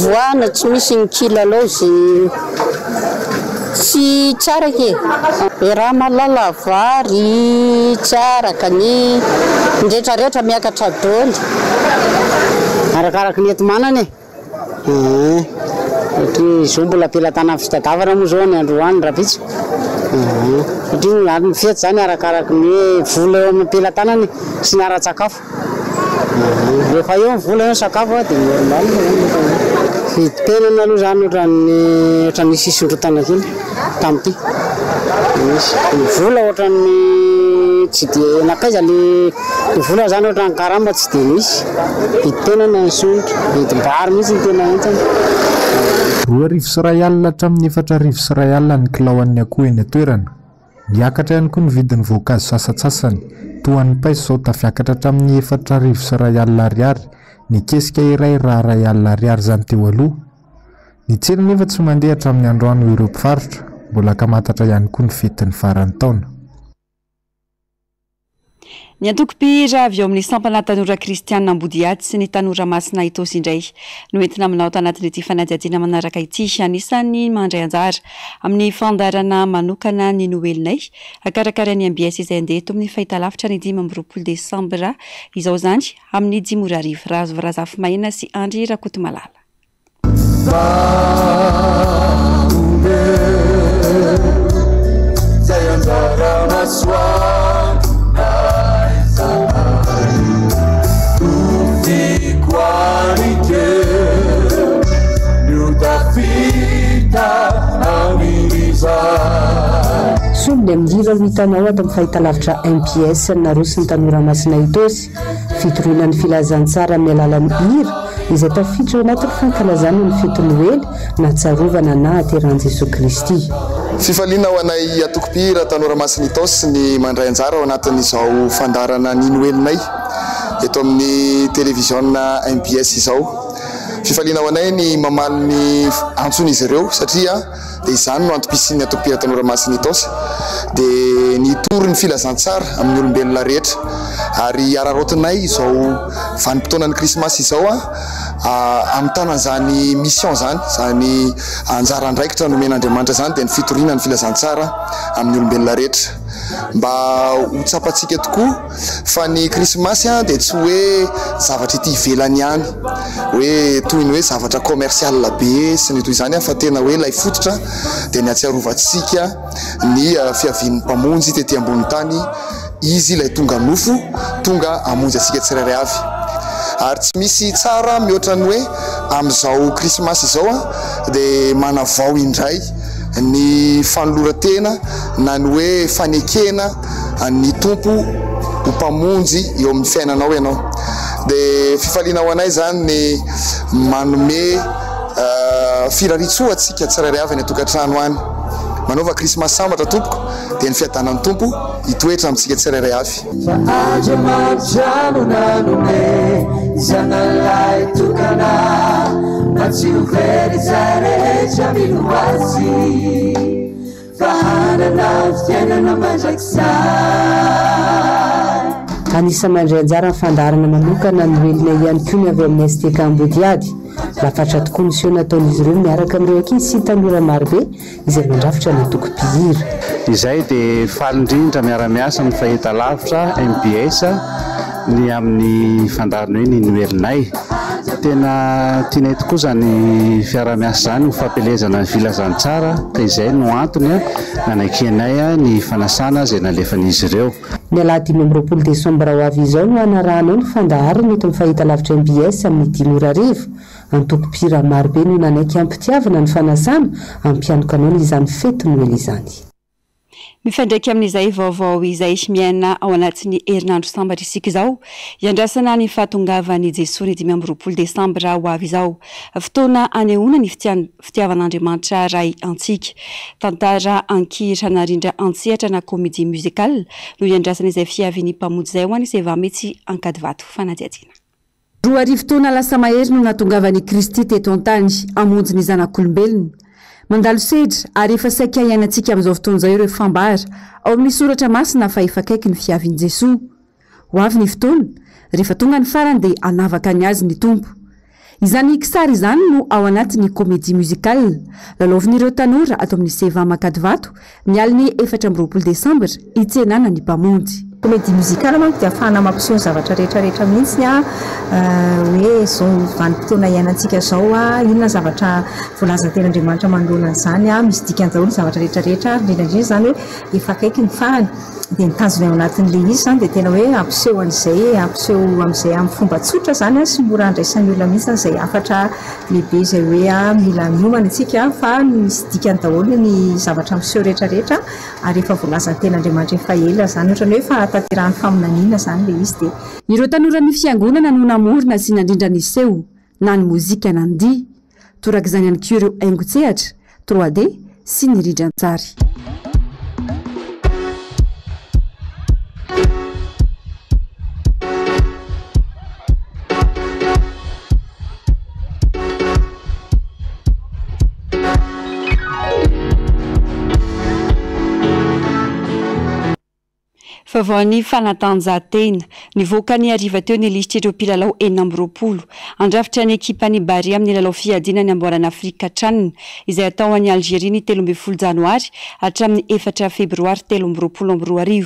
Voana tsy misy ny kilalao tsy tsara ke. Raha malala vary tsara ka ny rehetrarehetra miakatra daholo. Arakaraka ny eto manana Izao mbola ampelatana fitadiavana moa zao ny androany raha vitsy. Satria ary mifety zany arakaraka ny vola eo amin'ny ampelantanany sy ny ara-tsakafo. Rehefa eo ny vola eo ny sakafo dia normal. Vidim-penana aloha zany ohatran'ny sisondrotana kely tamin'ity. Ny vola ohatran'ny tsy dia nakaiza ny vola zany ohatran'ny karama tsy dia misy. Vidim-penana ny sondro, vidim-bary mihitsy ny tena entana. 2 sy 1 alina hatramin'ny 4 sy 1 alina ny kilao an'ny akoho eny atoerana. Niakatra ihany koa ny vidin'ny voankazo sasatsasany. Toa ny paiso izao tafiakatra hatramin'ny 4 sy 1 alina ariary. Ny kesika iray raha 1 alina ariary zany teo aloha. Ny tsena nefa tsy mandeha hatramin'ny androany ireo mpivarotra. Mbola kamantatra ihany koa ny fetin'ny faran'ny taona. Ny antoko-pihira avy eo amin'ny sampana tanora kristianina Ambodiaty sy ny tanora Masina Itosy indray no entina aminao tanatin'ity fanadihadiana manaraka ity. Anisany mandray anjara amin'ny fandarana manokana ny noelinay akarakara ny MBS izay andeha eto amin'ny fahitalavitra ny 20 Desambra izao zany amin'ny 10 arivo. Razo Varazafy Mahina sy Andry Rakotomalala. Somby amin'ira ho hitanao ato amin'ny fahitalavitra MPS naroso ny tanora Masina Itosy fitoroana ny filazantsara amin'ny alalan'ny hira izay tafiditra ao anatin'ny fankalazana ny fety Noely na tsarovana na hateran'i Jesosy Kristy. Fifaliana ho anay atoko-pihira tanora Masina Itosy ny mandray anjara ao anatin'izao fandarana ny Noelinay eto amin'ny televiziona MPS izao. Fifaliana ho anay ny mamaly ny antson'izy ireo satria dia izany no antom-pisian'ny atoko-pihira tanora Masina Itosy dia ny toro ny filazantsara amin'ny olombelona rehetra ary ararotinay izao vanim-potoanan'ny krismasy izao amin'ny tanan'izany mission zany anjara andraikitra nomen'Andriamanitra zany dia ny fitoriana ny filazantsara amin'ny olombelona rehetra mba ho tsapantsika tokoa fa ny krismasy dia tsy hoe zavatra ity ivelany ihany hoe toy ny hoe zavatra commercial be sy ny toy izany fa tena hoe ilay fototra dia ny atsiarovantsika ny fiavian'ny mpamonjy tetỳ ambony tany izy ilay tonga nofo tonga amonjy antsika tsirairay avy ary tsy misy tsara mihoatra ny hoe amin'izao krismasy izao dia manavao indray ny fanolora-tena na ny hoe fanekena ny tompo ho mpamonjy eo amin'ny fiainanao ianao dia fifaliana ho anay zany ny manome firaritsoantsika tsirairay avy ny atokantrano any manaova krismasy sambatra tompoko dia ny fiadanan'ny tompo hitoetra amintsika tsirairay avy. Anisa mandray anjara ny fandarana manokana ny Noelina ihany koa ny avy amin'ny STK Ambodiady. Lafatra tokoa ny sio nataon'izy ireo miaraka amin'ireo ankizy sy tanora marobe izay mandrafitra ny atoko-pihira. Izay dia faly indrindra miara-miasa amin'ny fahitalavitra MBS ny amin'ny fandarana hoe ny Noelinay. Tena tianay tokoa zany fiara-miasa zany ho fampelezana ny filazantsara ka izay no antony nanakianay ny fanasana izay nalefan'izy ireo. Ny alahady 20 Desambra ho avy izao no anaranao ny fandaharana eto amin'ny fahitalavitra MBS amin'ny 10 arivo. Antoko-pihira marobe no nanaiky ampitiavana ny fanasana ampianokanao izany fety Noely izany. Mifandraiky amin'izay vaovao izay miaina ao anatin'ny herinandro sambatra isika izao iandrasana ny fahatongavan'i Jesosy ny 20 Desambra ho avy izao. Fotoana anehoana ny fitiavan'Andriamanitra ray antsika. Tantara ankira narindra antsihatra na comédie musicale no iandrasana izay fiavin'ny mpamonjy izay ho an'ny Sevametsy Ankadivato fanadihadiana. roa arivo-taona lasa mahery no natongavany Kristy teto an-tany amonjy ny zanak'olombelona mandalo sedra ary efa saika iainantsika amin'izao fotoana izao ireo fambara ao amin'ny soratra masina fa efa akaiky ny fiavin'i Jesoa ho avy ny fotoana rehefa tonga ny farany dia anavaka ny azy ny tompo izany kisary izany no ao anatin'ny comédie musicale lalaovin'ireo tanora atao amin'ny seva Makadivato ny aliny 24 Desambra hitsenana ny mpamonjy. Comédie musicale manko dia ahafahana mampiseho zavatra rehetrarehetra mihitsy hoe zao vanim-potoana iainantsika zao inona zavatra voalaza ten'Andriamanitra manoloana an'izany misy dikany daholo zavatra rehetrarehetra indrindra izany hoe efa akaiky ny farany dia nitazona ao anatin'ilay izy izany dia tena hoe ampiseho an'izay ampiseho amin'izay amin'ny fomba tsotra izany sy mora andraisan'ny olona mihitsy izay afatra lehibe izay hoe mila miomana isika fa misy dikany daholo ny zavatra ampiseho rehetrarehetra ary efa voalaza ten'Andriamanitra efa ela izany ohatrany hoe fa tanterahany faminaniana izany ilay izy dia ireo tanora ny fiangonana no namorona sy nandrindra ny seho na ny mozika nandihy toraka izany ihany koa ireo haingon-tsehatra 3D sy ny rindran-tsary. Favony fanatanjahantena nivoaka ny hariva teo ny lisitra ireo mpilalao 420 andrafitra ny ekipa ny Bari amin'ny lalao fiadina ny amboarana Afrika tranony izay atao any Algeria ny 13 Janoary hatramin'ny 4 Febroary 2022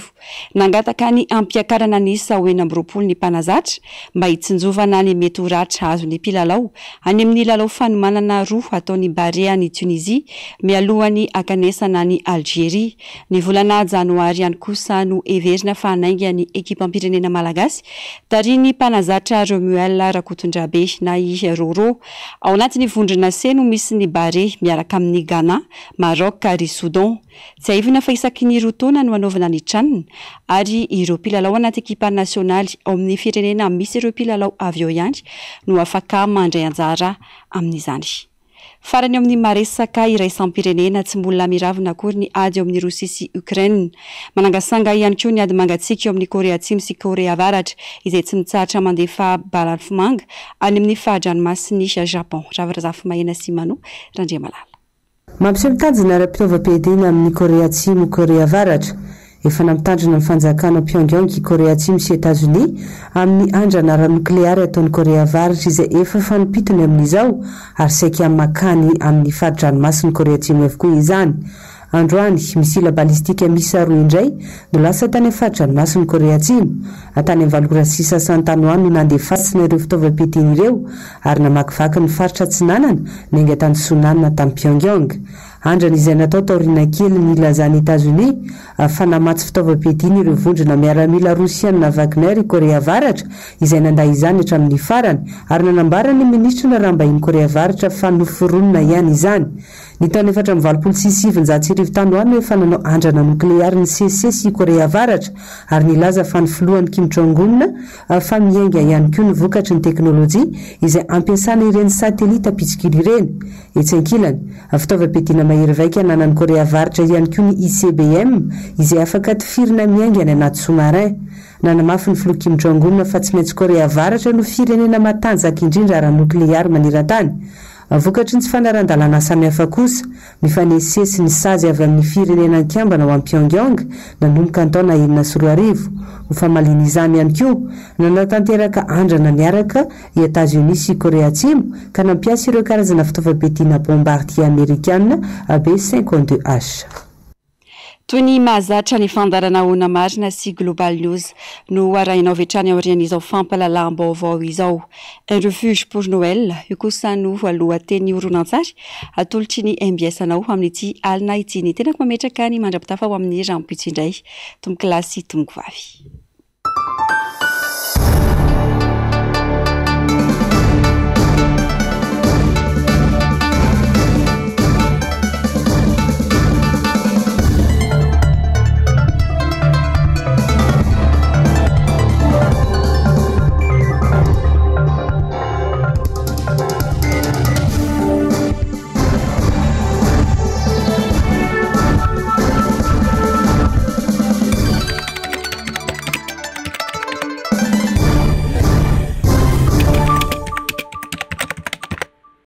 nangataka ny ampiakarana ny isa ho 20 ny mpanazatra mba hitsinjovana ny mety ho ratra azo ny mpilalao any amin'ny lalao fanomanana roa ataony Bari any Tunisia mialohany akanesana ny Algeria ny volana Janoary ihany kosa no everina fa hanainga ny ekipa ampirenena malagasy tariny mpanazatra Romuel Rakotondrabe na i Roro ao anatin'ny vondrona C no misy ny Bare miaraka amin'ny Ghana, Maroc ary Soudan. Tsy aivina fa isaky ny roa taona no anaovana ny tranony ary ireo mpilalao anaty ekipa nasionaly ao amin'ny firenena misy ireo mpilalao avy eo ihany no afaka mandray anjara amin'izany. Farany amin'ny maresaka iraisam-pirenena tsy mbola miravina akory ny ady ao amin'ny Rosia sy Ukraine. Manangasanga ihany koa ny ady mangatsiaka eo amin'ny Korea Atsimo sy Korea Avaratra izay tsy mitsahatra mandefa balafomanga any amin'ny fahadranomasiny Japon. Ravarazafy mahena sy Mano Randriamalala. Mampiseho mitandrina ara-pitaovam-piadiana amin'ny Korea Atsimo Korea Avaratra efa namitandrina ny fanjakana Pyongyang Korea Atsimo sy États-Unis amin'ny andrana ara-nukleary ataon'ny Korea Avaratra izay efa fanompitony amin'izao ary saika makany amin'ny fahadranomasiny Korea Atsimo avokoa izany. Androany misila balistika misa roa indray no lasa tany amin'ny fahadranomasiny Korea Atsimo atany amin'ny valorasisa santanoany no nandefasina ireo fitaovam-piadiana ireo ary namakivaky ny faritra Tsinanana nenga tany Sonanina tamin'ny Pyongyang. Andrana izay natao taoriana kely ny ilazany États-Unis fa namatsy fitaovam-piadiana ireo vondrona miaramila Rosiana Wagner Korea Avaratra izay nanday izany hatramin'ny farany ary nanambara ny ministra na rambahiny Korea Avaratra fa noforonina ihany izany. Ny taona 426 tanoany efa nanao andrana nukleary ny CC sy Korea Avaratra ary nilaza fa ny filohan'ny Kim Jong-un fa miainga ihany koa ny vokatry ny teknôlôjia izay ampiasana ireny satelita pitsikily ireny. Etsenkilany fitaovam-piadiana mahery vaika nanan'ny Korea Avaratra ihany koa ny ICBM izay afaka tifirina miainga any anaty sous-marin. Nanamafy ny filoha Kim Jong-un fa tsy maintsy Korea Avaratra no firenena matanjaka indrindra ara-nukleary maneran-tany. Vokatry ny tsy fanaran-dalàna samihafa kosa mifanesesy ny sazy avy amin'ny firenena Ankambana ao amin'ny Pyongyang nanomboka ny taona 2014. Ho famalina izany ihany koa nanatanteraka andrana niaraka i États-Unis sy Korea Atsimo ka nampiasa ireo karazana fitaovam-piadiana bombardier amerikanina B-52H. Toy ny mahazatra ny fandarana ona marina sy Global News no arahinao vetrany aorian'izao fampalalam-baovao izao. Un refuge pour Noël io kosa no alohateny horonan-tsary atolotry ny MBS anao amin'ity alina ity ny tenako mametraka ny mandrapitafa ao amin'ny rampitso indray tomboky lasy tomboky vavy.